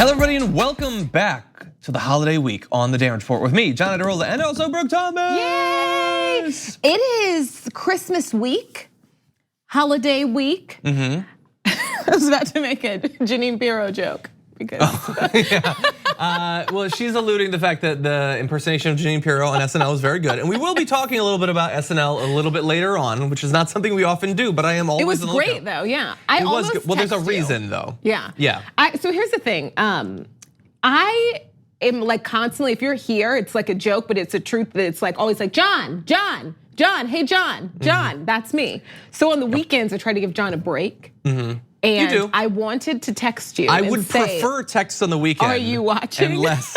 Hello, everybody, and welcome back to the holiday week on the Darren Report with me, John Adirola, and also Brooke Thomas. Yay! It is Christmas week, holiday week. I was about to make a Janine Pirro joke because. Well, she's alluding to the fact that the impersonation of Janine Pirro on SNL is very good, and we will be talking a little bit about SNL a little bit later on, which is not something we often do, but I am always. It was on the great lookout. though, yeah. It was good. Well, there's a reason though. Yeah. Yeah. So here's the thing. I am like constantly, if you're here, it's like a joke, but it's a truth that it's like always like John, hey John, that's me. So on the weekends, I try to give John a break. And you do. I wanted to text you. I and would say, prefer texts on the weekend. Are you watching? And less.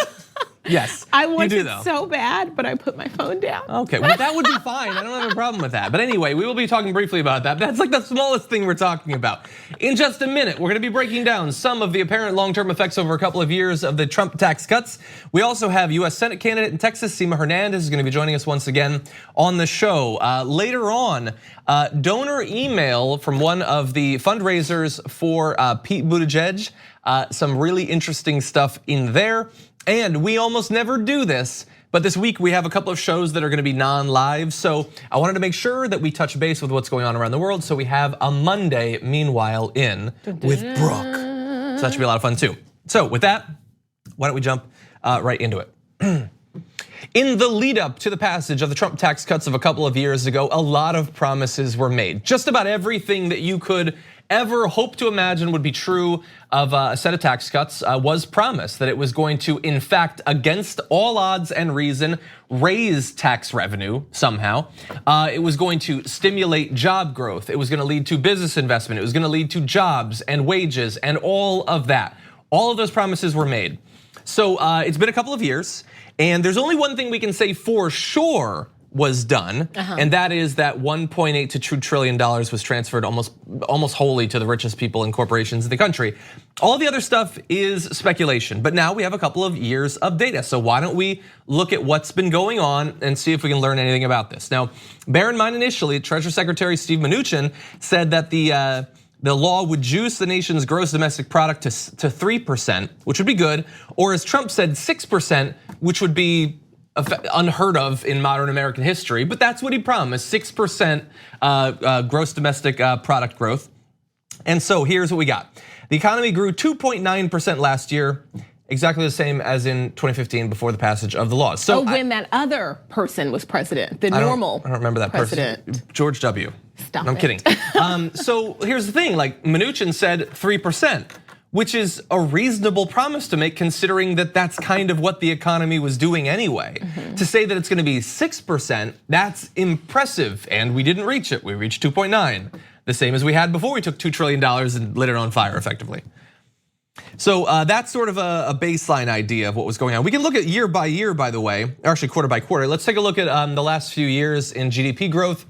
Yes, I wanted you do, though. so bad, but I put my phone down. Okay, well that would be fine. I don't have a problem with that. But anyway, we will be talking briefly about that. That's like the smallest thing we're talking about. In just a minute, we're gonna be breaking down some of the apparent long-term effects over a couple of years of the Trump tax cuts. We also have US Senate candidate in Texas, Sema Hernandez, is gonna be joining us once again on the show. Later on, donor email from one of the fundraisers for Pete Buttigieg. Some really interesting stuff in there. And we almost never do this, but this week we have a couple of shows that are gonna be non-live. So I wanted to make sure that we touch base with what's going on around the world. So we have a Monday, meanwhile, in with Brooke. So that should be a lot of fun too. So with that, why don't we jump right into it? In the lead up to the passage of the Trump tax cuts of a couple of years ago, a lot of promises were made. Just about everything that you could ever hope to imagine would be true of a set of tax cuts was promised, that it was going to, in fact, against all odds and reason, raise tax revenue somehow. It was going to stimulate job growth. It was gonna lead to business investment. It was gonna lead to jobs and wages and all of that. All of those promises were made. So it's been a couple of years, and there's only one thing we can say for sure was done, and that is that 1.8 to $2 trillion was transferred almost wholly to the richest people and corporations in the country. All the other stuff is speculation, but now we have a couple of years of data. So why don't we look at what's been going on and see if we can learn anything about this? Now, bear in mind initially, Treasury Secretary Steve Mnuchin said that the law would juice the nation's gross domestic product to 3%, which would be good, or as Trump said, 6%, which would be unheard of in modern American history, but that's what he promised, 6% gross domestic product growth. And so here's what we got. The economy grew 2.9% last year, exactly the same as in 2015 before the passage of the law. So when that other person was president, the normal I don't remember that president. person. George W. Stop I'm it. kidding. So here's the thing, like Mnuchin said 3%. Which is a reasonable promise to make considering that that's kind of what the economy was doing anyway. To say that it's gonna be 6%, that's impressive, and we didn't reach it. We reached 2.9, the same as we had before we took $2 trillion and lit it on fire effectively. So that's sort of a baseline idea of what was going on. We can look at year by year, by the way, or actually quarter by quarter. Let's take a look at the last few years in GDP growth.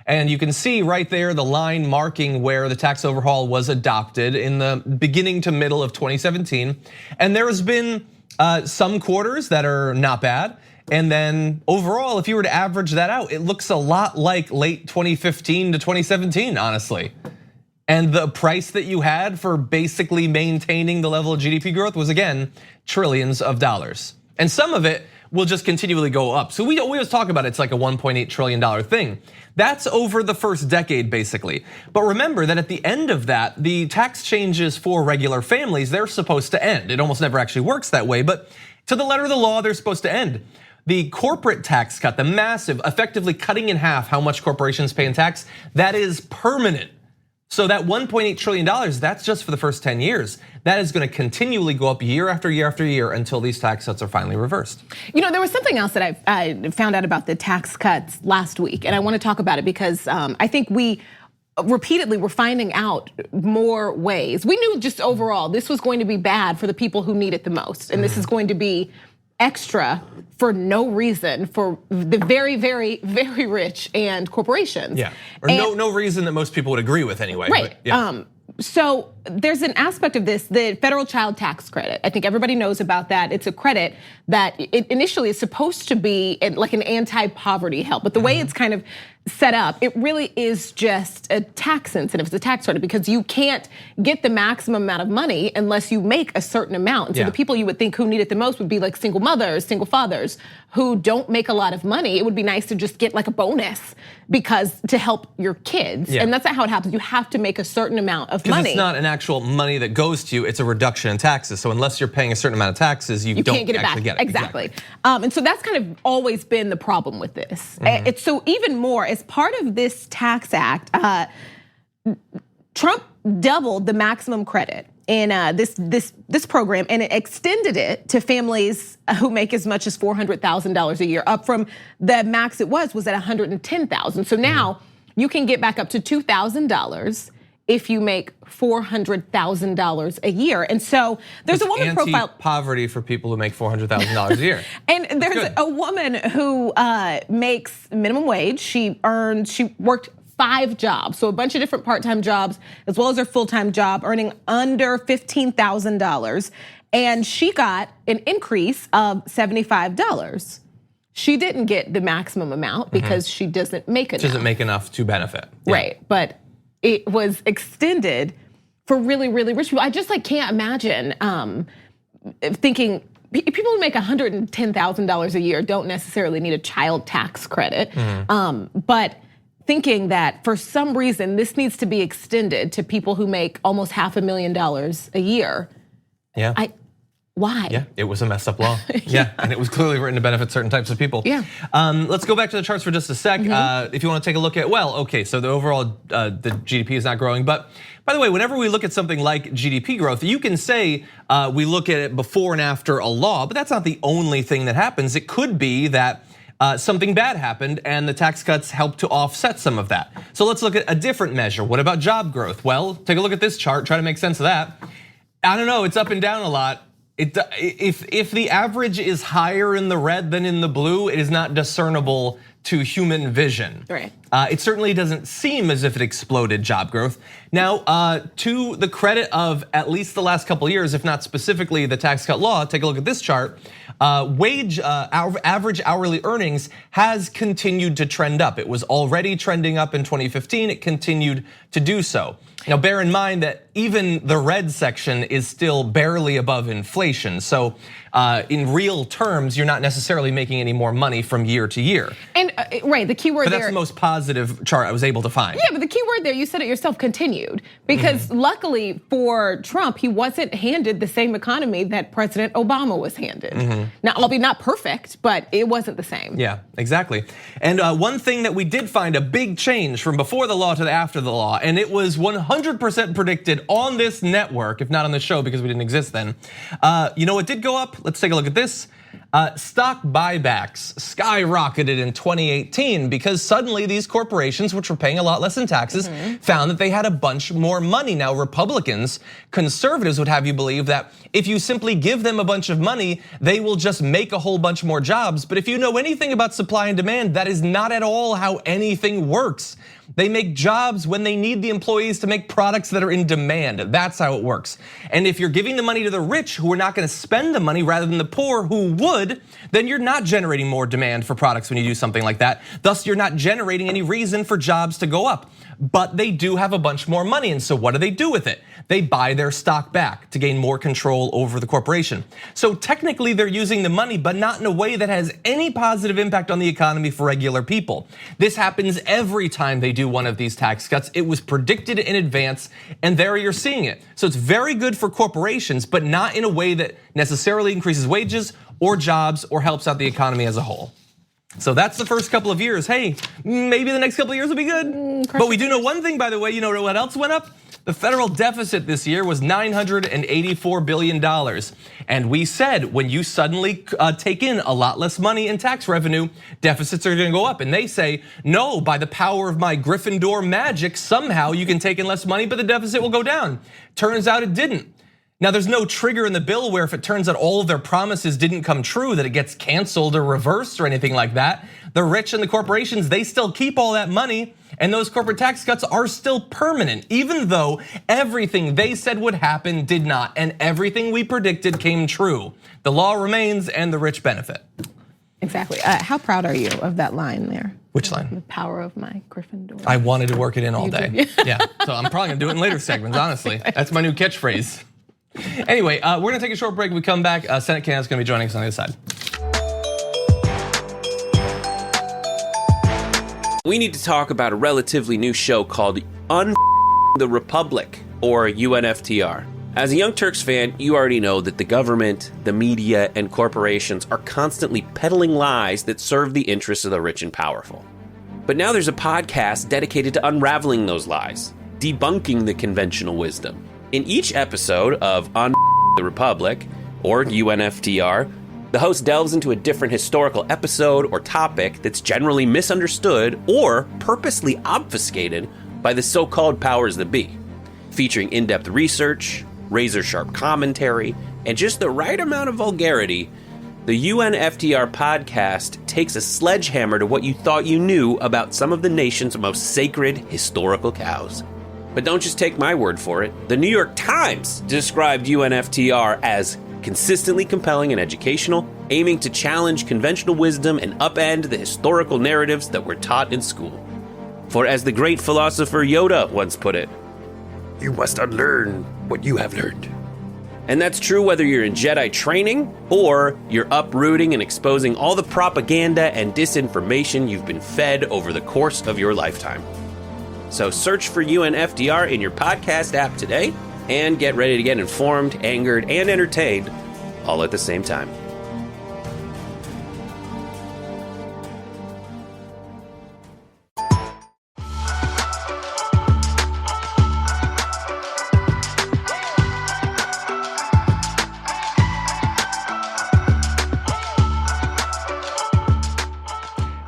And you can see right there the line marking where the tax overhaul was adopted in the beginning to middle of 2017. And there has been some quarters that are not bad. And then overall, if you were to average that out, it looks a lot like late 2015 to 2017, honestly. And the price that you had for basically maintaining the level of GDP growth was, again, trillions of dollars. And some of it will just continually go up. So we always talk about it's like a $1.8 trillion thing. That's over the first decade, basically. But remember that at the end of that, the tax changes for regular families, they're supposed to end. It almost never actually works that way, but to the letter of the law, they're supposed to end. The corporate tax cut, the massive, effectively cutting in half how much corporations pay in tax, that is permanent. So that $1.8 trillion, that's just for the first 10 years. That is gonna continually go up year after year after year until these tax cuts are finally reversed. You know, there was something else that I found out about the tax cuts last week, and I wanna talk about it because I think we repeatedly were finding out more ways. We knew just overall this was going to be bad for the people who need it the most, and this is going to be extra for no reason for the very, very, very rich and corporations. Yeah, or no reason that most people would agree with anyway. Right. But yeah. So there's an aspect of this, the federal child tax credit. I think everybody knows about that. It's a credit that it initially is supposed to be like an anti-poverty help, but the way it's kind of set up, it really is just a tax incentive. It's a tax credit because you can't get the maximum amount of money unless you make a certain amount. And so the people you would think who need it the most would be like single mothers, single fathers who don't make a lot of money. It would be nice to just get like a bonus because to help your kids. And that's not how it happens. You have to make a certain amount of money. Because it's not an actual money that goes to you, it's a reduction in taxes. So unless you're paying a certain amount of taxes, you don't can't get it actually back. get it. Exactly. And so that's kind of always been the problem with this. It's so even more, as part of this tax act, Trump doubled the maximum credit in this program, and it extended it to families who make as much as $400,000 a year, up from the max it was at $110,000. So now you can get back up to $2,000 if you make $400,000 a year. And so there's a woman profile. Poverty for people who make $400,000 a year. And there's a woman who makes minimum wage. She worked 5 jobs, so a bunch of different part-time jobs, as well as her full-time job, earning under $15,000. And she got an increase of $75. She didn't get the maximum amount because she doesn't make enough. She doesn't make enough to benefit. Right, but it was extended for really, really rich people. I just can't imagine thinking people who make $110,000 a year don't necessarily need a child tax credit, but thinking that for some reason this needs to be extended to people who make almost $500,000 a year. Yeah. Why? Yeah, it was a messed up law. Yeah, and it was clearly written to benefit certain types of people. Yeah. Let's go back to the charts for just a sec. If you want to take a look at, so the overall the GDP is not growing, but by the way, whenever we look at something like GDP growth, you can say we look at it before and after a law, but that's not the only thing that happens. It could be that something bad happened and the tax cuts helped to offset some of that. So let's look at a different measure. What about job growth? Well, take a look at this chart, try to make sense of that. I don't know, it's up and down a lot. If the average is higher in the red than in the blue, it is not discernible to human vision. Right. It certainly doesn't seem as if it exploded job growth. Now, to the credit of at least the last couple of years, if not specifically the tax cut law, take a look at this chart. Average hourly earnings has continued to trend up. It was already trending up in 2015. It continued to do so. Now, bear in mind that even the red section is still barely above inflation. So in real terms, you're not necessarily making any more money from year to year. And right, the key word there. But that's the most positive chart I was able to find. Yeah, but the key word there, you said it yourself, continued. Because luckily for Trump, he wasn't handed the same economy that President Obama was handed. Now, albeit not perfect, but it wasn't the same. Yeah, exactly. And one thing that we did find a big change from before the law to after the law, and it was 100% predicted on this network, if not on the show because we didn't exist then. You know what did go up? Let's take a look at this. Stock buybacks skyrocketed in 2018 because suddenly these corporations, which were paying a lot less in taxes, found that they had a bunch more money. Now, Republicans, conservatives would have you believe that if you simply give them a bunch of money, they will just make a whole bunch more jobs. But if you know anything about supply and demand, that is not at all how anything works. They make jobs when they need the employees to make products that are in demand. That's how it works. And if you're giving the money to the rich who are not gonna spend the money rather than the poor who would, then you're not generating more demand for products when you do something like that. Thus, you're not generating any reason for jobs to go up. But they do have a bunch more money, and so what do they do with it? They buy their stock back to gain more control over the corporation. So technically they're using the money, but not in a way that has any positive impact on the economy for regular people. This happens every time they do one of these tax cuts. It was predicted in advance, and there you're seeing it. So it's very good for corporations, but not in a way that necessarily increases wages or jobs or helps out the economy as a whole. So that's the first couple of years. Hey, maybe the next couple of years will be good. But we do know one thing, by the way, you know what else went up? The federal deficit this year was $984 billion. And we said when you suddenly take in a lot less money in tax revenue, deficits are gonna go up. And they say, no, by the power of my Gryffindor magic, somehow you can take in less money, but the deficit will go down. Turns out it didn't. Now, there's no trigger in the bill where if it turns out all of their promises didn't come true, that it gets canceled or reversed or anything like that. The rich and the corporations, they still keep all that money, and those corporate tax cuts are still permanent, even though everything they said would happen did not, and everything we predicted came true. The law remains and the rich benefit. Exactly. How proud are you of that line there? Which line? The power of my Gryffindor. I wanted to work it in all day. did, Yeah, so I'm probably gonna do it in later segments, honestly. That's my new catchphrase. Anyway, we're gonna take a short break. When we come back, Senate candidate's gonna be joining us on the other side. We need to talk about a relatively new show called the Republic, or UNFTR. As a Young Turks fan, you already know that the government, the media, and corporations are constantly peddling lies that serve the interests of the rich and powerful. But now there's a podcast dedicated to unraveling those lies, debunking the conventional wisdom. In each episode of the Republic, or UNFTR, the host delves into a different historical episode or topic that's generally misunderstood or purposely obfuscated by the so-called powers that be, featuring in-depth research, razor-sharp commentary, and just the right amount of vulgarity. The UNFTR podcast takes a sledgehammer to what you thought you knew about some of the nation's most sacred historical cows. But don't just take my word for it. The New York Times described UNFTR as consistently compelling and educational, aiming to challenge conventional wisdom and upend the historical narratives that were taught in school. For as the great philosopher Yoda once put it, "You must unlearn what you have learned." And that's true whether you're in Jedi training or you're uprooting and exposing all the propaganda and disinformation you've been fed over the course of your lifetime. So search for UNFTR in your podcast app today and get ready to get informed, angered, and entertained all at the same time.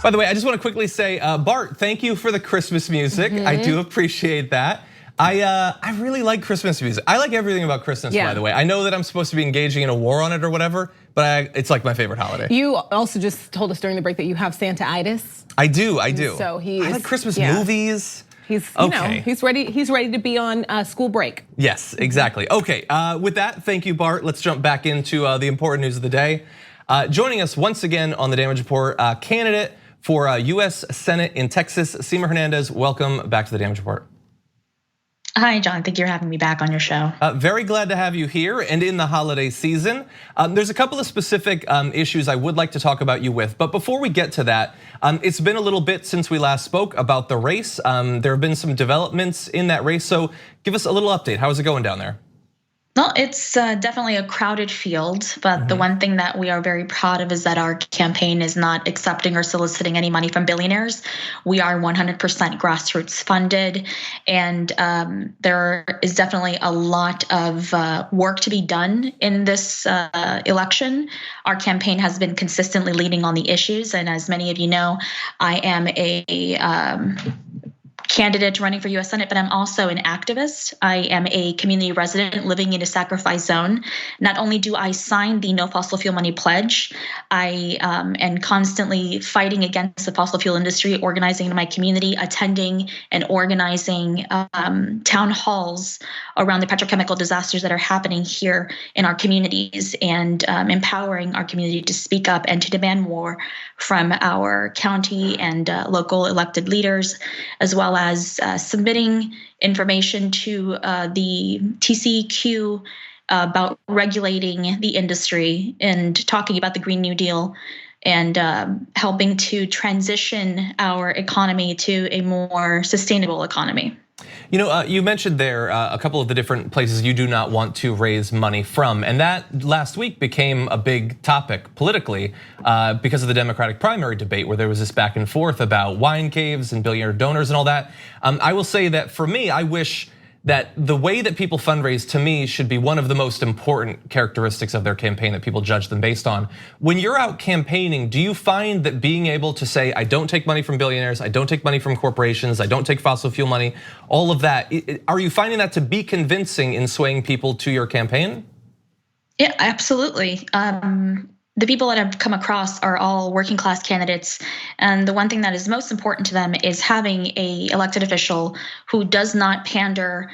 By the way, I just want to quickly say, Bart, thank you for the Christmas music. I do appreciate that. I really like Christmas music. I like everything about Christmas, by the way. I know that I'm supposed to be engaging in a war on it or whatever, but it's like my favorite holiday. You also just told us during the break that you have Santa-itis. I do. So I like Christmas movies. He's, you know, he's ready to be on school break. Yes, exactly. Okay, with that, thank you, Bart. Let's jump back into the important news of the day. Joining us once again on the Damage Report, candidate for US Senate in Texas, Sema Hernandez. Welcome back to the Damage Report. Hi, John. Thank you for having me back on your show. Very glad to have you here and in the holiday season. There's a couple of specific issues I would like to talk about you with, but before we get to that, it's been a little bit since we last spoke about the race. There have been some developments in that race, so give us a little update. How is it going down there? Well, it's definitely a crowded field, but the one thing that we are very proud of is that our campaign is not accepting or soliciting any money from billionaires. We are 100% grassroots funded, and there is definitely a lot of work to be done in this election. Our campaign has been consistently leading on the issues, and as many of you know, I am a candidate running for US Senate, but I'm also an activist. I am a community resident living in a sacrifice zone. Not only do I sign the No Fossil Fuel Money pledge, I am constantly fighting against the fossil fuel industry, organizing in my community, attending and organizing town halls around the petrochemical disasters that are happening here in our communities, and empowering our community to speak up and to demand more from our county and local elected leaders, as well as submitting information to the TCEQ about regulating the industry and talking about the Green New Deal and helping to transition our economy to a more sustainable economy. You know, you mentioned there a couple of the different places you do not want to raise money from, and that last week became a big topic politically because of the Democratic primary debate, where there was this back and forth about wine caves and billionaire donors and all that. I will say that for me, I wish that the way that people fundraise, to me, should be one of the most important characteristics of their campaign that people judge them based on. When you're out campaigning, do you find that being able to say, I don't take money from billionaires, I don't take money from corporations, I don't take fossil fuel money, all of that, are you finding that to be convincing in swaying people to your campaign? Yeah, absolutely. the people that I've come across are all working class candidates. And the one thing that is most important to them is having a elected official who does not pander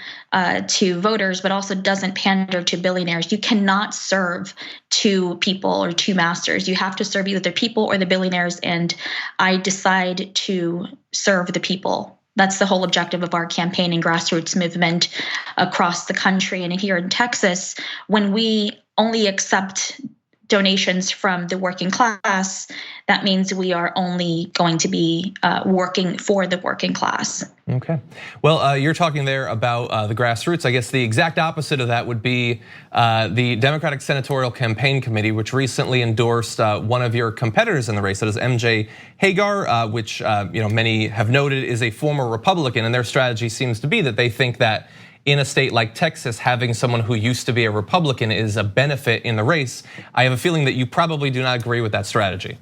to voters, but also doesn't pander to billionaires. You cannot serve two people or two masters. You have to serve either the people or the billionaires. And I decide to serve the people. That's the whole objective of our campaign and grassroots movement across the country. And here in Texas, when we only accept donations from the working class, that means we are only going to be working for the working class. Okay. Well, you're talking there about the grassroots. I guess the exact opposite of that would be the Democratic Senatorial Campaign Committee, which recently endorsed one of your competitors in the race, that is MJ Hagar, which many have noted is a former Republican, and their strategy seems to be that they think that in a state like Texas, having someone who used to be a Republican is a benefit in the race. I have a feeling that you probably do not agree with that strategy.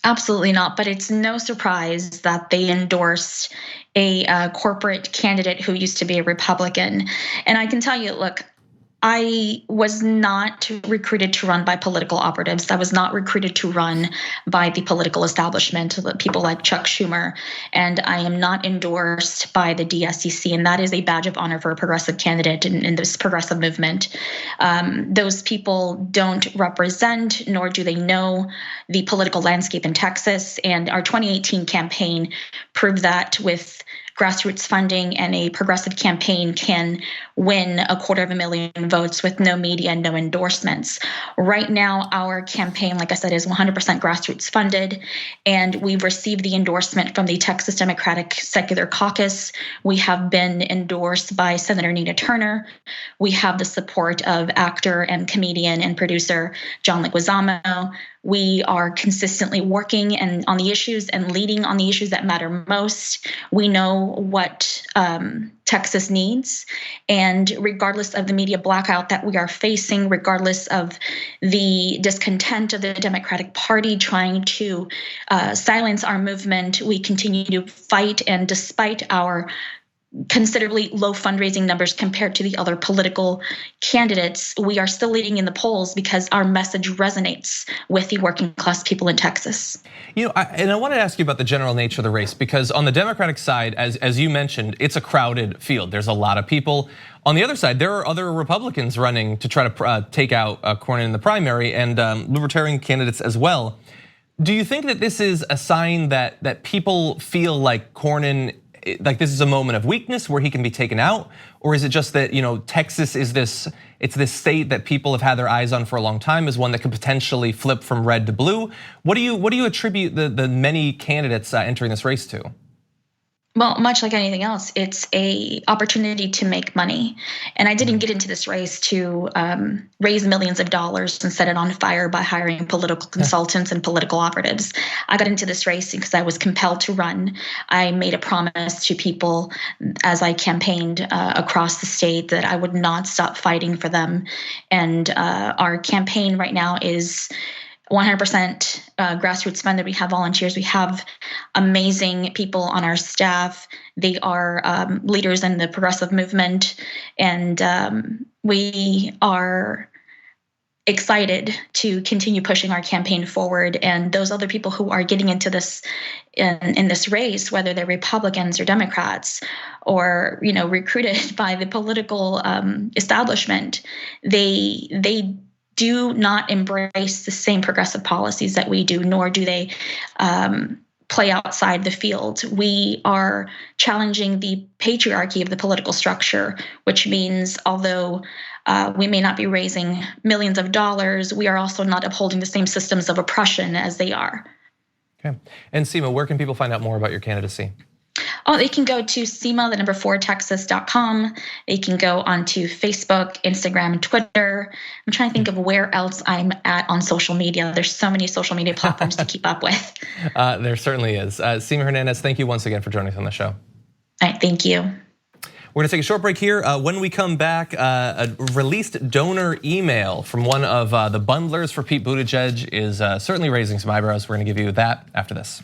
Absolutely not, but it's no surprise that they endorsed a corporate candidate who used to be a Republican. And I can tell you, look, I was not recruited to run by political operatives. I was not recruited to run by the political establishment, people like Chuck Schumer. And I am not endorsed by the DSCC. And that is a badge of honor for a progressive candidate in this progressive movement. Those people don't represent, nor do they know the political landscape in Texas. And our 2018 campaign proved that with grassroots funding, and a progressive campaign can win 250,000 votes with no media and no endorsements. Right now, our campaign, like I said, is 100% grassroots funded, and we've received the endorsement from the Texas Democratic Secular Caucus. We have been endorsed by Senator Nina Turner. We have the support of actor and comedian and producer John Leguizamo. We are consistently working on the issues and leading on the issues that matter most. We know what Texas needs. And regardless of the media blackout that we are facing, regardless of the discontent of the Democratic Party trying to silence our movement, we continue to fight. And despite our considerably low fundraising numbers compared to the other political candidates, we are still leading in the polls because our message resonates with the working class people in Texas. I want to ask you about the general nature of the race, because on the Democratic side, as you mentioned, it's a crowded field. There's a lot of people. On the other side, there are other Republicans running to try to take out Cornyn in the primary, and libertarian candidates as well. Do you think that this is a sign that people feel like Cornyn, like this is a moment of weakness where he can be taken out? Or is it just that, Texas is this state that people have had their eyes on for a long time, as one that could potentially flip from red to blue? What do you attribute the many candidates entering this race to? Well, much like anything else, it's a opportunity to make money. And I didn't get into this race to raise millions of dollars and set it on fire by hiring political consultants and political operatives. I got into this race because I was compelled to run. I made a promise to people as I campaigned across the state that I would not stop fighting for them. And our campaign right now is 100% grassroots funded. We have volunteers. We have amazing people on our staff. They are leaders in the progressive movement, and we are excited to continue pushing our campaign forward. And those other people who are getting into this in this race, whether they're Republicans or Democrats, or recruited by the political establishment, they do not embrace the same progressive policies that we do, nor do they play outside the field. We are challenging the patriarchy of the political structure, which means although we may not be raising millions of dollars, we are also not upholding the same systems of oppression as they are. Okay. And Sema, where can people find out more about your candidacy? Oh, they can go to Sema, 4texas.com. They can go onto Facebook, Instagram, and Twitter. I'm trying to think of where else I'm at on social media. There's so many social media platforms to keep up with. There certainly is. Sema Hernandez, thank you once again for joining us on the show. All right, thank you. We're gonna take a short break here. When we come back, a released donor email from one of the bundlers for Pete Buttigieg is certainly raising some eyebrows. We're gonna give you that after this.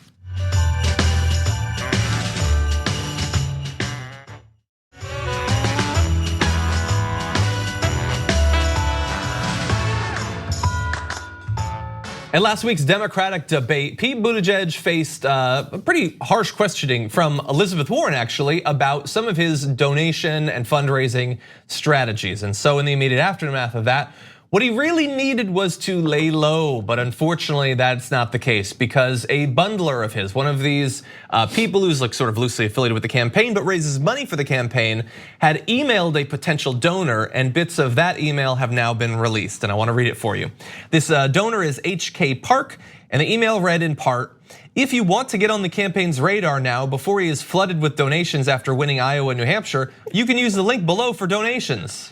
At last week's Democratic debate, Pete Buttigieg faced a pretty harsh questioning from Elizabeth Warren, actually, about some of his donation and fundraising strategies. And so in the immediate aftermath of that, what he really needed was to lay low, but unfortunately that's not the case, because a bundler of his, one of these people who's like sort of loosely affiliated with the campaign but raises money for the campaign, had emailed a potential donor, and bits of that email have now been released, and I wanna read it for you. This donor is HK Park, and the email read in part, "If you want to get on the campaign's radar now before he is flooded with donations after winning Iowa and New Hampshire, you can use the link below for donations."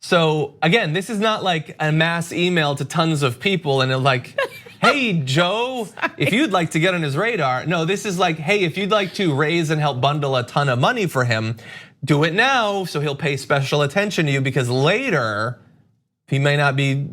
So again, this is not like a mass email to tons of people and they're like, "Hey Joe, if you'd like to get on his radar." No, this is like, "Hey, if you'd like to raise and help bundle a ton of money for him, do it now so he'll pay special attention to you, because later he may not be,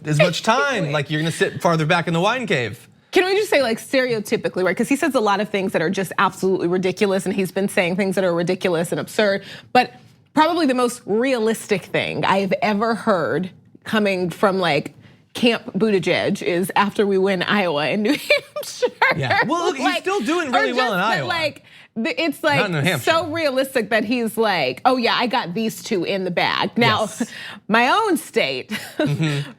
as much time, like you're gonna sit farther back in the wine cave." Can we just say, like, stereotypically, right? Because he says a lot of things that are just absolutely ridiculous, and he's been saying things that are ridiculous and absurd, but probably the most realistic thing I have ever heard coming from like Camp Buttigieg is after we win Iowa and New Hampshire. Yeah, well, look, he's still doing really well in Iowa. Like, it's like so realistic that he's like, "Oh yeah, I got these two in the bag." Now, yes. My own state,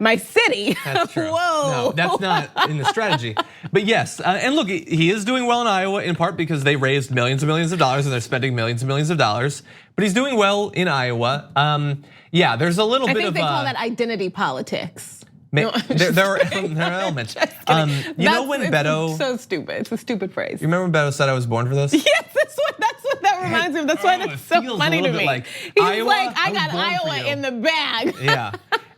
my city. That's true. Whoa. No, that's not in the strategy. But yes, and look, he is doing well in Iowa in part because they raised millions and millions of dollars and they're spending millions and millions of dollars. But he's doing well in Iowa. Yeah, there's a little bit of. I think they call that identity politics. There are elements. You know when Beto? So stupid. It's a stupid phrase. You remember when Beto said I was born for this? Yes, that's what that reminds me of. That's why that's so funny to me. Like, he's Iowa, like, "I got Iowa in the bag." Yeah,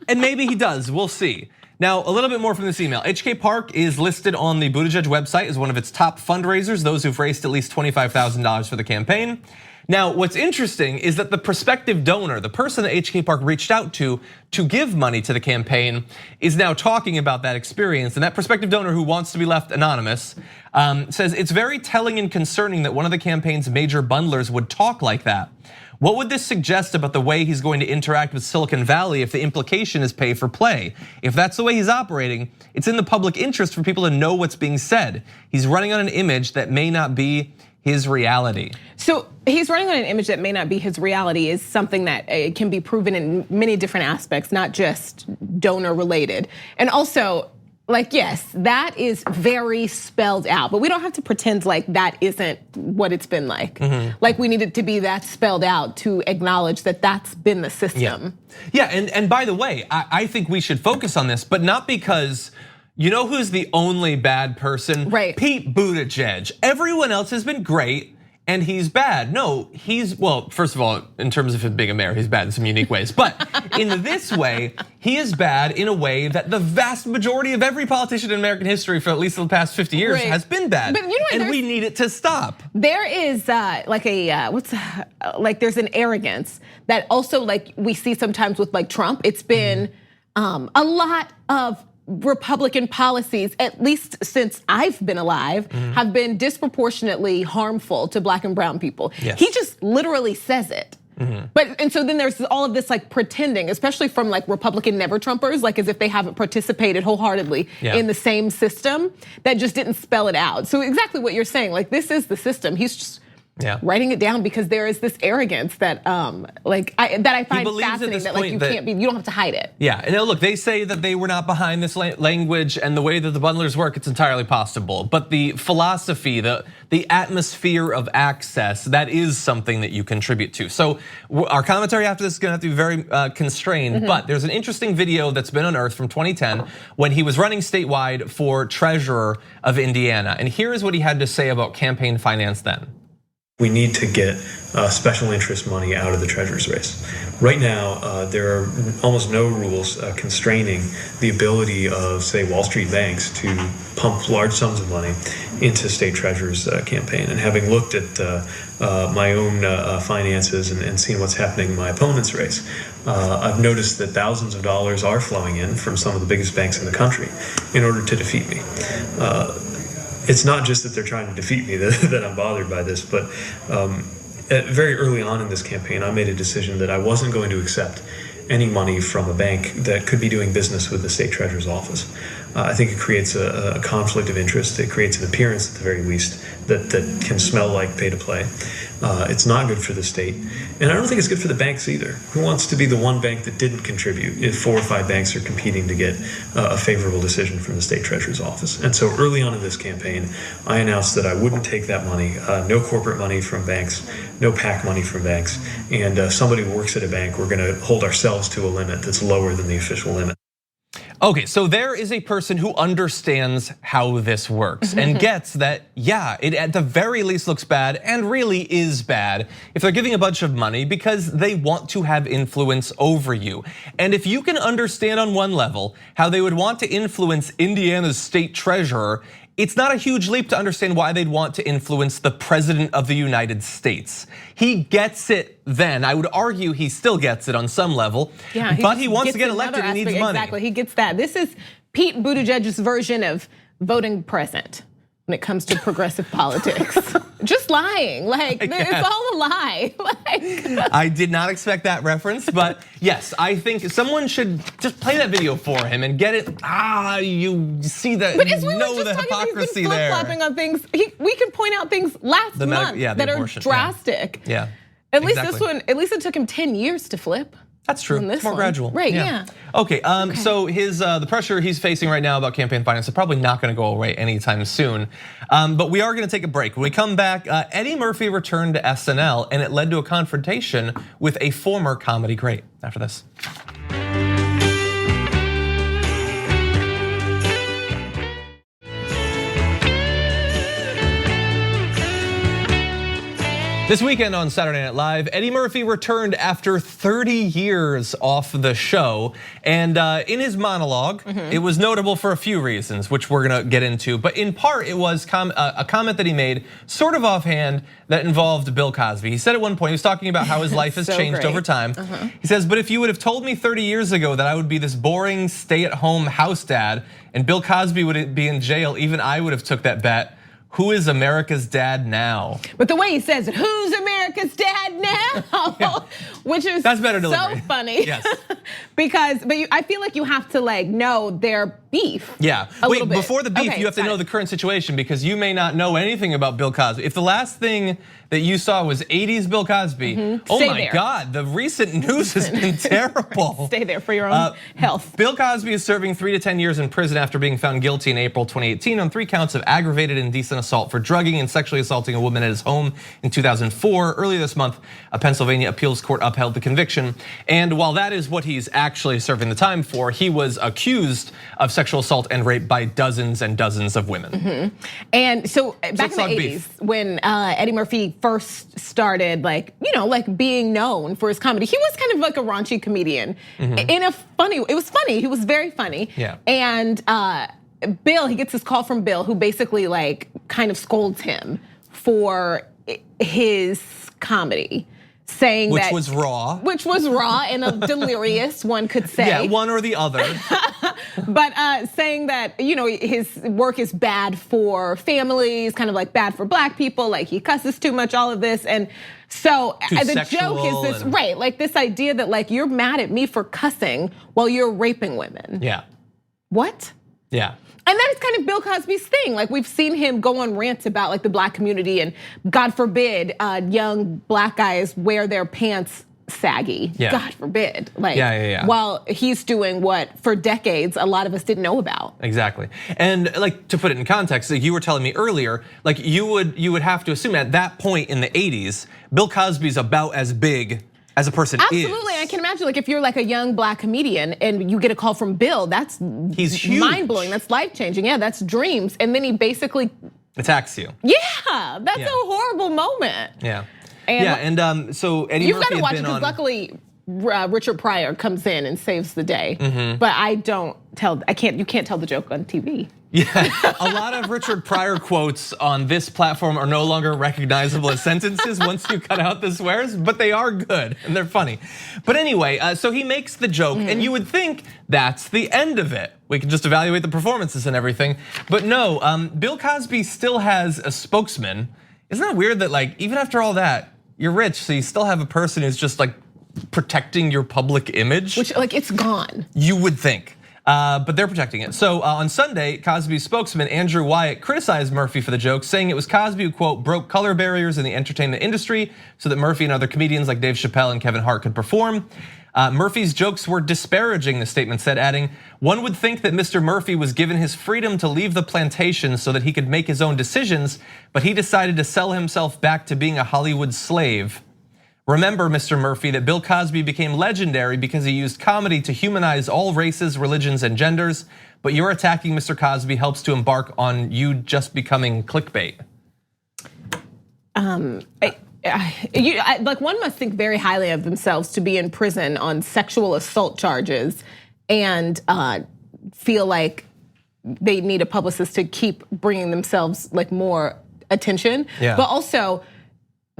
and maybe he does. We'll see. Now, a little bit more from this email. HK Park is listed on the Buttigieg website as one of its top fundraisers, those who've raised at least $25,000 for the campaign. Now, what's interesting is that the prospective donor, the person that HK Park reached out to give money to the campaign, is now talking about that experience. And that prospective donor, who wants to be left anonymous, says, "It's very telling and concerning that one of the campaign's major bundlers would talk like that. What would this suggest about the way he's going to interact with Silicon Valley if the implication is pay for play? If that's the way he's operating, it's in the public interest for people to know what's being said. He's running on an image that may not be his reality." So he's running on an image that may not be his reality is something that can be proven in many different aspects, not just donor related. And also, like, yes, that is very spelled out, but we don't have to pretend like that isn't what it's been like. Like we need it to be that spelled out to acknowledge that that's been the system. Yeah, and by the way, I think we should focus on this, but not because, you know who's the only bad person? Right. Pete Buttigieg. Everyone else has been great and he's bad. No, well, first of all, in terms of him being a mayor, he's bad in some unique ways. But in this way, he is bad in a way that the vast majority of every politician in American history for at least the past 50 years has been bad. But you know, and we need it to stop. There is like a, there's an arrogance that also like we see sometimes with like Trump. It's been a lot of Republican policies, at least since I've been alive, have been disproportionately harmful to Black and brown people. Yes. He just literally says it. And so then there's all of this like pretending, especially from like Republican never-Trumpers, like as if they haven't participated wholeheartedly in the same system that just didn't spell it out. So exactly what you're saying, like this is the system. He's just writing it down because there is this arrogance that I find fascinating, that like you don't have to hide it. Yeah, and look, they say that they were not behind this language and the way that the bundlers work, it's entirely possible. But the philosophy, the atmosphere of access, that is something that you contribute to. So our commentary after this is gonna have to be very constrained, but there's an interesting video that's been unearthed from 2010 when he was running statewide for treasurer of Indiana. And here is what he had to say about campaign finance then. We need to get special interest money out of the treasurer's race. Right now, there are almost no rules constraining the ability of, say, Wall Street banks to pump large sums of money into state treasurer's campaign. And having looked at my own finances and seen what's happening in my opponent's race, I've noticed that thousands of dollars are flowing in from some of the biggest banks in the country in order to defeat me. It's not just that they're trying to defeat me that I'm bothered by this, but very early on in this campaign, I made a decision that I wasn't going to accept any money from a bank that could be doing business with the state treasurer's office. I think it creates a conflict of interest. It creates an appearance, at the very least, that can smell like pay to play. It's not good for the state. And I don't think it's good for the banks either. Who wants to be the one bank that didn't contribute if 4 or 5 banks are competing to get a favorable decision from the state treasurer's office? And so early on in this campaign, I announced that I wouldn't take that money, no corporate money from banks, no PAC money from banks, and somebody who works at a bank, we're going to hold ourselves to a limit that's lower than the official limit. Okay, so there is a person who understands how this works and gets that, yeah, it at the very least looks bad and really is bad if they're giving a bunch of money because they want to have influence over you. And if you can understand on one level how they would want to influence Indiana's state treasurer, it's not a huge leap to understand why they'd want to influence the president of the United States. He gets it then. I would argue he still gets it on some level, but he wants to get elected and needs money. Exactly, he gets that. This is Pete Buttigieg's version of voting present when it comes to progressive politics. Just lying, like it's all a lie. I did not expect that reference, but yes, I think someone should just play that video for him and get it. You see that, but as we know were the just hypocrisy talking, there. Flip-flopping on things. We could point out things last month that are drastic. Yeah. At least this one, at least it took him 10 years to flip. That's true. It's more gradual. Right, yeah. Okay, so the pressure he's facing right now about campaign finance is probably not gonna go away anytime soon. But we are gonna take a break. When we come back, Eddie Murphy returned to SNL and it led to a confrontation with a former comedy great. After this. This weekend on Saturday Night Live, Eddie Murphy returned after 30 years off the show. And in his monologue, it was notable for a few reasons, which we're gonna get into. But in part, it was a comment that he made, sort of offhand, that involved Bill Cosby. He said at one point, he was talking about how his life has changed over time. He says, but if you would have told me 30 years ago that I would be this boring stay-at-home house dad and Bill Cosby would be in jail, even I would have took that bet. Who is America's dad now? But the way he says it, who's America's dad now? Which is that's better delivery. So funny. Yes. but I feel like you have to know their beef. Yeah. Wait, before the beef, you have to know the current situation because you may not know anything about Bill Cosby. If the last thing that you saw was 80s Bill Cosby, oh my God, the recent news has been terrible. Stay there for your own health. Bill Cosby is serving 3 to 10 years in prison after being found guilty in April 2018 on 3 counts of aggravated indecent assault for drugging and sexually assaulting a woman at his home in 2004. Earlier this month, a Pennsylvania appeals court upheld the conviction. And while that is what he's actually serving the time for, he was accused of sexual assault and rape by dozens and dozens of women. And so back in the 80s, when Eddie Murphy first started being known for his comedy, he was kind of like a raunchy comedian in a funny, it was funny, he was very funny. Yeah. And Bill, he gets this call from Bill who basically kind of scolds him for his comedy. Saying which was raw and a delirious, one could say. Yeah, one or the other. But saying that his work is bad for families, kind of bad for black people, he cusses too much, all of this, and so the joke is this this idea that you're mad at me for cussing while you're raping women. Yeah. What? Yeah. And that is kind of Bill Cosby's thing. We've seen him go on rants about the black community and God forbid young black guys wear their pants saggy. Yeah. God forbid. While he's doing what for decades a lot of us didn't know about. Exactly. And to put it in context, you were telling me earlier, you would have to assume at that point in the 80s, Bill Cosby's about as big as a person Absolutely, I can imagine if you're a young black comedian and you get a call from Bill, he's huge. Mind-blowing, that's life-changing, yeah, that's dreams. And then he basically attacks you. Yeah, that's a horrible moment. Yeah, and so Eddie You've Murphy got to watch it because luckily Richard Pryor comes in and saves the day. But you can't tell the joke on TV. Yeah, a lot of Richard Pryor quotes on this platform are no longer recognizable as sentences once you cut out the swears, but they are good and they're funny. But anyway, so he makes the joke and you would think that's the end of it. We can just evaluate the performances and everything. But no, Bill Cosby still has a spokesman. Isn't that weird that even after all that, you're rich, so you still have a person who's just protecting your public image? Which it's gone. You would think. But they're protecting it. So on Sunday, Cosby's spokesman, Andrew Wyatt, criticized Murphy for the joke, saying it was Cosby who, quote, broke color barriers in the entertainment industry so that Murphy and other comedians like Dave Chappelle and Kevin Hart could perform. Murphy's jokes were disparaging, the statement said, adding, one would think that Mr. Murphy was given his freedom to leave the plantation so that he could make his own decisions, but he decided to sell himself back to being a Hollywood slave. Remember, Mr. Murphy, that Bill Cosby became legendary because he used comedy to humanize all races, religions, and genders, but your attacking Mr. Cosby helps to embark on you just becoming clickbait. Like one must think very highly of themselves to be in prison on sexual assault charges and feel like they need a publicist to keep bringing themselves like more attention. Yeah. But also,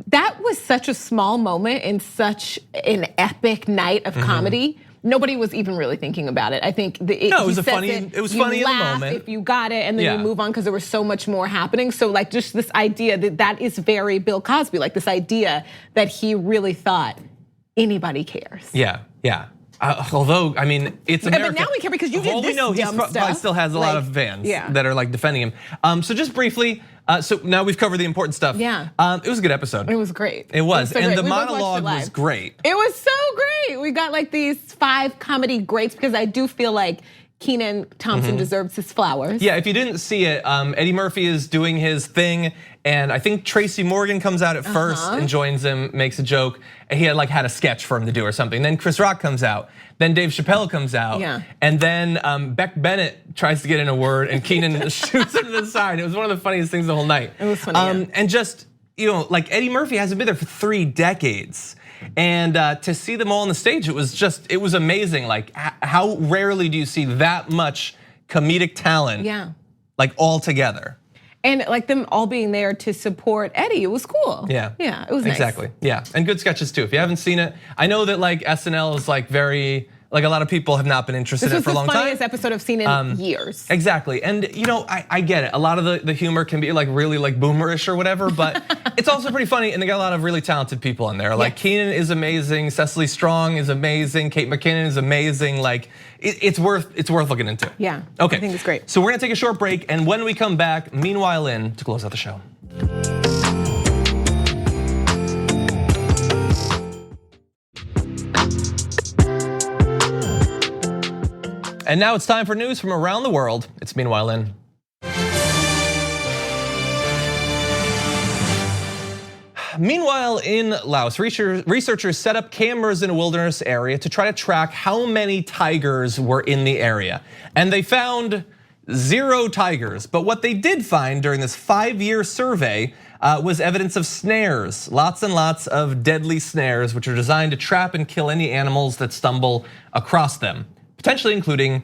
that was such a small moment in such an epic night of comedy. Nobody was even really thinking about it. I think it was funny in the moment. If you got it, and then you move on because there was so much more happening. So like just this idea that is very Bill Cosby, like this idea that he really thought anybody cares. Yeah. Although, I mean, it's America. But now we care because you did all this we know, he probably still has a lot of fans that are like defending him. So just briefly, so now we've covered the important stuff. Yeah. It was a good episode. It was great. It was, so and great. the monologue was great. It was so great. We got like these 5 comedy greats because I do feel like Kenan Thompson deserves his flowers. Yeah, if you didn't see it, Eddie Murphy is doing his thing, and I think Tracy Morgan comes out at first and joins him, makes a joke, and he had a sketch for him to do or something. Then Chris Rock comes out, then Dave Chappelle comes out, and then Beck Bennett tries to get in a word, and Kenan shoots him to the side. It was one of the funniest things the whole night. It was funny. And just, like Eddie Murphy hasn't been there for 3 decades. And to see them all on the stage, it was amazing. Like how rarely do you see that much comedic talent like all together? And like them all being there to support Eddie, it was cool. Yeah, it was nice. Exactly. Yeah, and good sketches too. If you haven't seen it, I know that like SNL is like very, like a lot of people have not been interested in it for a long time. This was the funniest episode I've seen in years. Exactly, and I get it. A lot of the humor can be like really like boomerish or whatever, but it's also pretty funny, and they got a lot of really talented people in there. Like Kenan is amazing, Cecily Strong is amazing, Kate McKinnon is amazing. Like it's worth looking into. Yeah. Okay. I think it's great. So we're gonna take a short break, and when we come back, meanwhile in to close out the show. And now it's time for news from around the world. It's Meanwhile in. Meanwhile, in Laos, researchers set up cameras in a wilderness area to try to track how many tigers were in the area. And they found 0 tigers. But what they did find during this 5-year survey was evidence of snares. Lots and lots of deadly snares, which are designed to trap and kill any animals that stumble across them, potentially including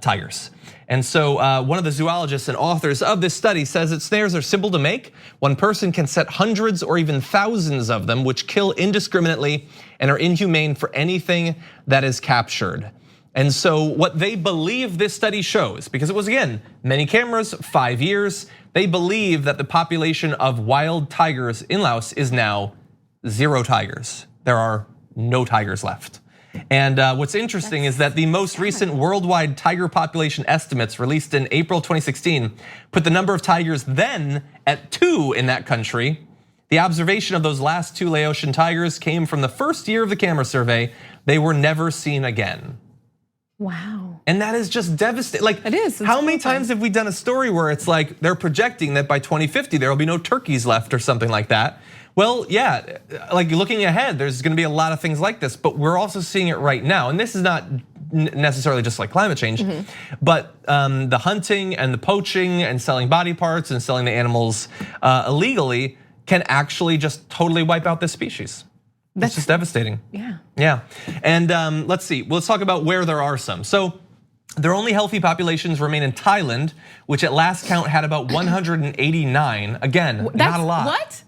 tigers. And so one of the zoologists and authors of this study says that snares are simple to make. One person can set hundreds or even thousands of them, which kill indiscriminately and are inhumane for anything that is captured. And so what they believe this study shows, because it was again, many cameras, 5 years, they believe that the population of wild tigers in Laos is now 0 tigers. There are no tigers left. And what's interesting is that the most recent worldwide tiger population estimates released in April 2016 put the number of tigers then at 2 in that country. The observation of those last 2 Laotian tigers came from the first year of the camera survey. They were never seen again. Wow. And that is just devastating. Like, it is. How many times have we done a story where it's like they're projecting that by 2050 there will be no turkeys left or something like that? Well, yeah, like looking ahead, there's gonna be a lot of things like this, but we're also seeing it right now. And this is not necessarily just like climate change, but the hunting and the poaching and selling body parts and selling the animals illegally can actually just totally wipe out this species. That's just devastating. Yeah, and let's see, let's talk about where there are some. So their only healthy populations remain in Thailand, which at last count had about 189. Again, not a lot. What?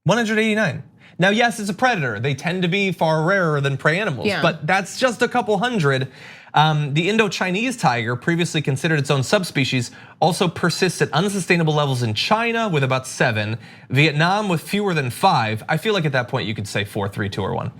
189. Now, yes, it's a predator. They tend to be far rarer than prey animals, but that's just a couple hundred. The Indo-Chinese tiger, previously considered its own subspecies, also persists at unsustainable levels in China with about 7, Vietnam with fewer than 5. I feel like at that point you could say 4, 3, 2, or 1.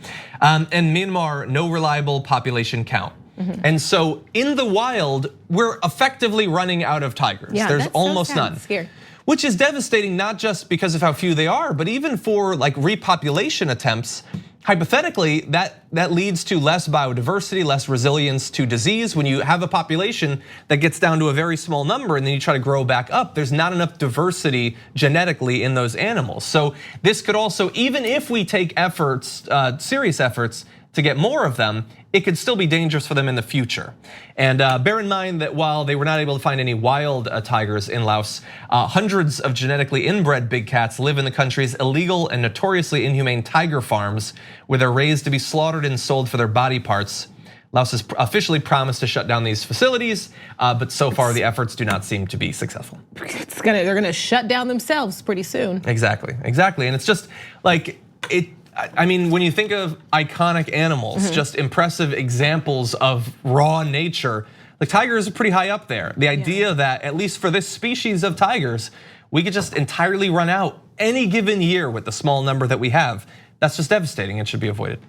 And Myanmar, no reliable population count. And so in the wild, we're effectively running out of tigers. Yeah, There's that's almost so sad. none. It's scary. Which is devastating, not just because of how few they are, but even for like repopulation attempts. Hypothetically, that leads to less biodiversity, less resilience to disease. When you have a population that gets down to a very small number and then you try to grow back up, there's not enough diversity genetically in those animals. So this could also, even if we take efforts, serious efforts to get more of them, it could still be dangerous for them in the future. And bear in mind that while they were not able to find any wild tigers in Laos, hundreds of genetically inbred big cats live in the country's illegal and notoriously inhumane tiger farms, where they're raised to be slaughtered and sold for their body parts. Laos has officially promised to shut down these facilities, but so far the efforts do not seem to be successful. They're gonna shut down themselves pretty soon. Exactly, and it's just like it. I mean, when you think of iconic animals, just impressive examples of raw nature, like tigers are pretty high up there. The idea that, at least for this species of tigers, we could just entirely run out any given year with the small number that we have, that's just devastating and should be avoided.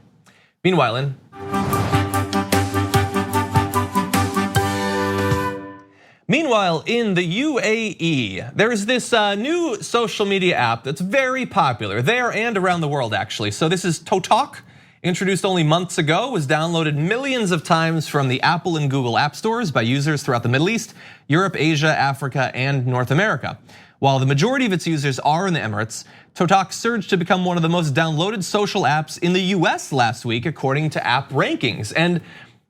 Meanwhile, in the UAE, there's this new social media app that's very popular there and around the world, actually. So this is Totalk, introduced only months ago, was downloaded millions of times from the Apple and Google app stores by users throughout the Middle East, Europe, Asia, Africa, and North America. While the majority of its users are in the Emirates, Totalk surged to become one of the most downloaded social apps in the US last week, according to app rankings. And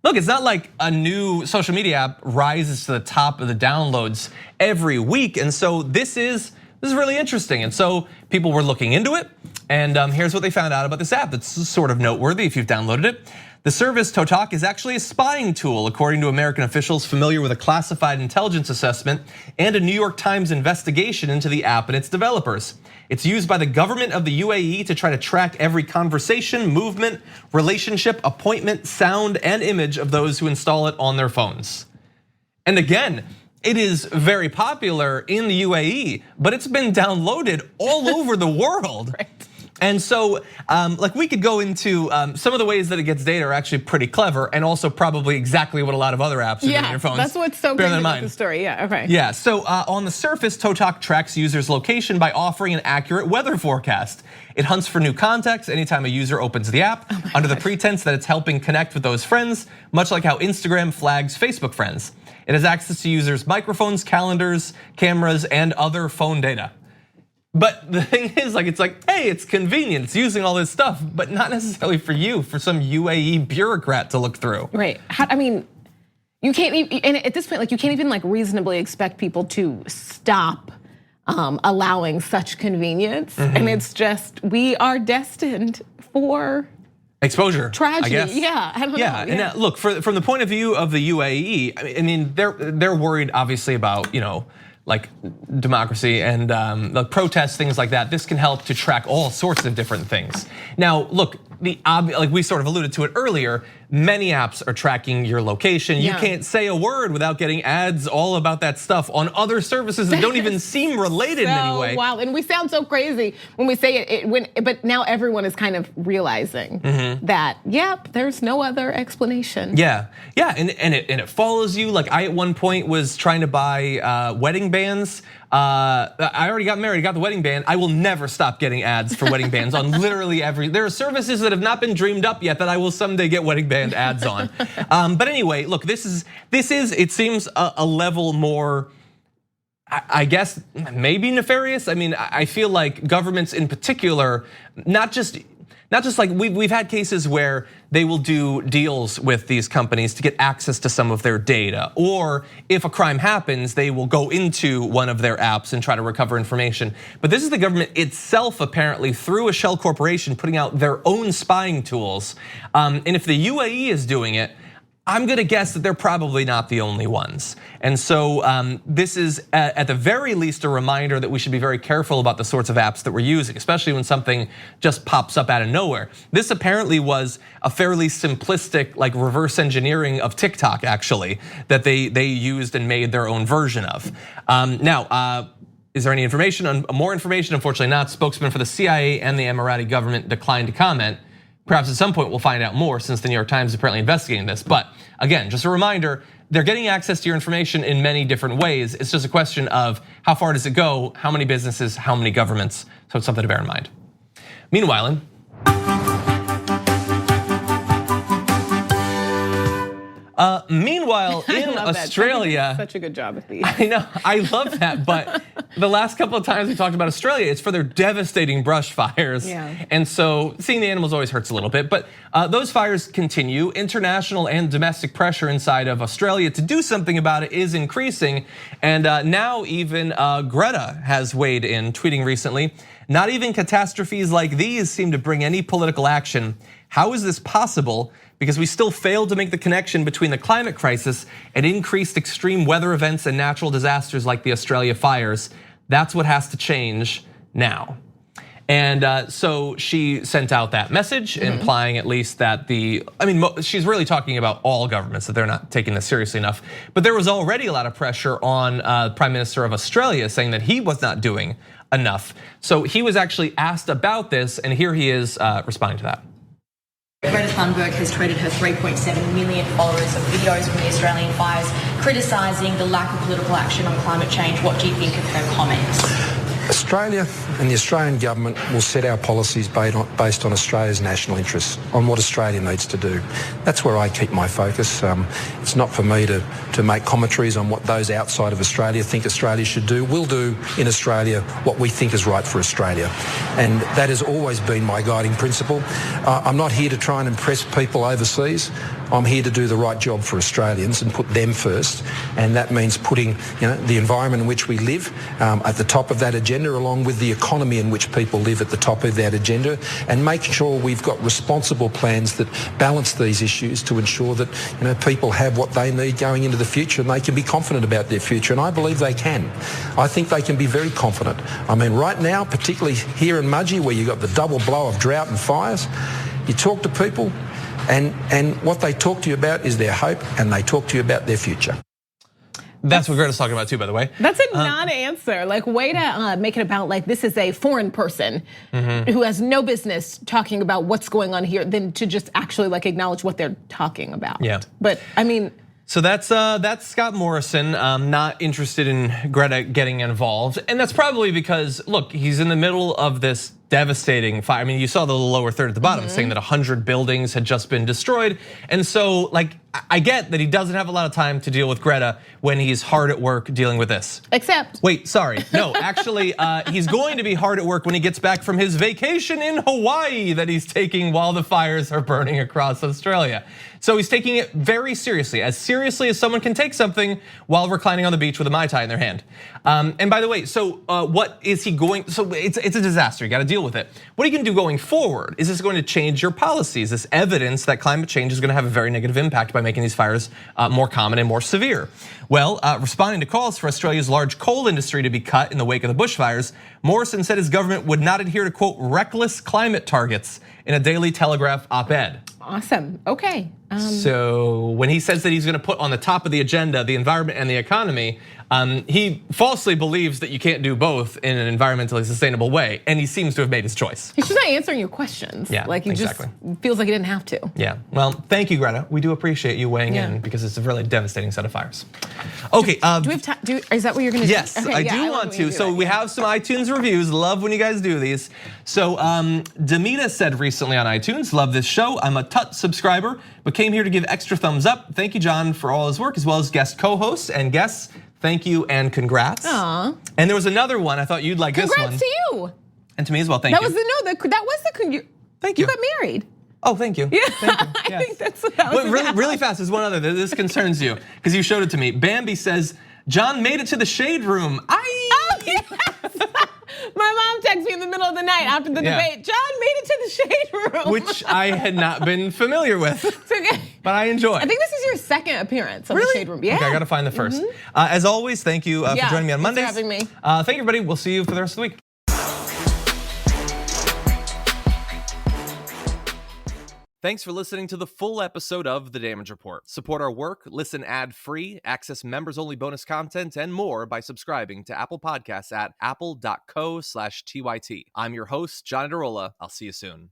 look, it's not like a new social media app rises to the top of the downloads every week. And so this is really interesting. And so people were looking into it. And here's what they found out about this app that's sort of noteworthy if you've downloaded it. The service Totalk is actually a spying tool, according to American officials familiar with a classified intelligence assessment and a New York Times investigation into the app and its developers. It's used by the government of the UAE to try to track every conversation, movement, relationship, appointment, sound, and image of those who install it on their phones. And again, it is very popular in the UAE, but it's been downloaded all over the world. Right. And so, like we could go into some of the ways that it gets data are actually pretty clever, and also probably exactly what a lot of other apps are doing on your phones. That's what's so crazy about the story. Yeah, okay. Yeah, so on the surface, Totalk tracks users' location by offering an accurate weather forecast. It hunts for new contacts anytime a user opens the app, under the pretense that it's helping connect with those friends, much like how Instagram flags Facebook friends. It has access to users' microphones, calendars, cameras, and other phone data. But the thing is, like, it's like, hey, it's convenient. It's using all this stuff, but not necessarily for you, for some UAE bureaucrat to look through. Right. I mean, you can't even, and at this point, like, you can't even like reasonably expect people to stop allowing such convenience. And it's just, we are destined for exposure, tragedy. I guess. Yeah, I don't know. Yeah, and look, from the point of view of the UAE, I mean, they're worried obviously about, like democracy and like protests, things like that. This can help to track all sorts of different things. Now, look, like we sort of alluded to it earlier, many apps are tracking your location. You can't say a word without getting ads all about that stuff on other services that don't even seem related in any way. Wow, and we sound so crazy when we say it, but now everyone is kind of realizing that, yep, there's no other explanation. Yeah, and it follows you. Like I at one point was trying to buy wedding bands. I already got married, got the wedding band. I will never stop getting ads for wedding bands on literally there are services that have not been dreamed up yet that I will someday get wedding band ads on. But anyway, look, this is it seems a level more, I guess, maybe nefarious. I mean, I feel like governments in particular, not just like we've had cases where they will do deals with these companies to get access to some of their data, or if a crime happens, they will go into one of their apps and try to recover information. But this is the government itself, apparently, through a shell corporation, putting out their own spying tools. And if the UAE is doing it, I'm gonna guess that they're probably not the only ones. And so this is at the very least a reminder that we should be very careful about the sorts of apps that we're using, especially when something just pops up out of nowhere. This apparently was a fairly simplistic, like reverse engineering of TikTok, actually, that they used and made their own version of. Now, is there any information on more information? Unfortunately not. Spokesman for the CIA and the Emirati government declined to comment. Perhaps at some point we'll find out more, since the New York Times is apparently investigating this. But again, just a reminder, they're getting access to your information in many different ways. It's just a question of how far does it go, how many businesses, how many governments. So it's something to bear in mind. Meanwhile, in Australia, such a good job at these. I know, I love that, but the last couple of times we talked about Australia, it's for their devastating brush fires. Yeah. And so seeing the animals always hurts a little bit, but those fires continue. International and domestic pressure inside of Australia to do something about it is increasing. And now even Greta has weighed in, tweeting recently, "Not even catastrophes like these seem to bring any political action. How is this possible? Because we still fail to make the connection between the climate crisis and increased extreme weather events and natural disasters like the Australia fires. That's what has to change now." And so she sent out that message, implying at least that she's really talking about all governments, that they're not taking this seriously enough. But there was already a lot of pressure on Prime Minister of Australia, saying that he was not doing enough. So he was actually asked about this, and here he is responding to that. Greta Thunberg has tweeted her 3.7 million followers of videos from the Australian fires, criticising the lack of political action on climate change. What do you think of her comments? Australia and the Australian government will set our policies based on Australia's national interests, on what Australia needs to do. That's where I keep my focus. It's not for me to make commentaries on what those outside of Australia think Australia should do. We'll do in Australia what we think is right for Australia. And that has always been my guiding principle. I'm not here to try and impress people overseas. I'm here to do the right job for Australians and put them first. And that means putting the environment in which we live at the top of that agenda, along with the economy in which people live at the top of that agenda, and making sure we've got responsible plans that balance these issues to ensure that people have what they need going into the future, and they can be confident about their future. And I believe they can. I think they can be very confident. I mean, right now, particularly here in Mudgee, where you've got the double blow of drought and fires, you talk to people, and what they talk to you about is their hope, and they talk to you about their future. That's what Greta's talking about too, by the way. That's a non-answer. Like, way to make it about like this is a foreign person who has no business talking about what's going on here, than to just actually like acknowledge what they're talking about. Yeah. But I mean, so that's Scott Morrison, not interested in Greta getting involved, and that's probably because, look, he's in the middle of this devastating fire. I mean, you saw the lower third at the bottom saying that 100 buildings had just been destroyed. And so, like, I get that he doesn't have a lot of time to deal with Greta when he's hard at work dealing with this. Except. Wait, sorry. No, actually, he's going to be hard at work when he gets back from his vacation in Hawaii that he's taking while the fires are burning across Australia. So he's taking it very seriously as someone can take something while reclining on the beach with a Mai Tai in their hand. And by the way, so what is he going, so it's a disaster, you gotta deal with it. What are you gonna do going forward? Is this going to change your policies? This evidence that climate change is gonna have a very negative impact by making these fires more common and more severe. Well, responding to calls for Australia's large coal industry to be cut in the wake of the bushfires, Morrison said his government would not adhere to, quote, reckless climate targets in a Daily Telegraph op-ed. Awesome, okay. So when he says that he's gonna put on the top of the agenda the environment and the economy, he falsely believes that you can't do both in an environmentally sustainable way, and he seems to have made his choice. He's just not answering your questions. Yeah, like he exactly. just feels like he didn't have to. Yeah, well, thank you, Greta. We do appreciate you weighing in because it's a really devastating set of fires. Okay. Do we have time? Is that what you're gonna do? Yes, okay, I do want to. So we have some iTunes reviews. Love when you guys do these. So Demita said recently on iTunes, love this show. I'm a Tut subscriber, but came here to give extra thumbs up. Thank you, John, for all his work, as well as guest co-hosts and guests. Thank you and congrats. Aww. And there was another one. I thought you'd like this one. Congrats to you. And to me as well. Thank you. That was the. Thank you. You got married. Oh, thank you. Yeah, thank you. Yes. I think that's what that was. Really fast. There's one other. This concerns you because you showed it to me. Bambi says, John made it to the shade room. Oh, yes. My mom texted me in the middle of the night after the debate. John made it to the shade room. Which I had not been familiar with. It's okay. But I enjoy. I think this is your second appearance on the shade room. Yeah. Okay, I gotta find the first. As always, thank you for joining me on Mondays. Thanks for having me. Thank you, everybody. We'll see you for the rest of the week. Thanks for listening to the full episode of The Damage Report. Support our work, listen ad-free, access members-only bonus content, and more by subscribing to Apple Podcasts at apple.co/TYT. I'm your host, John Adarola. I'll see you soon.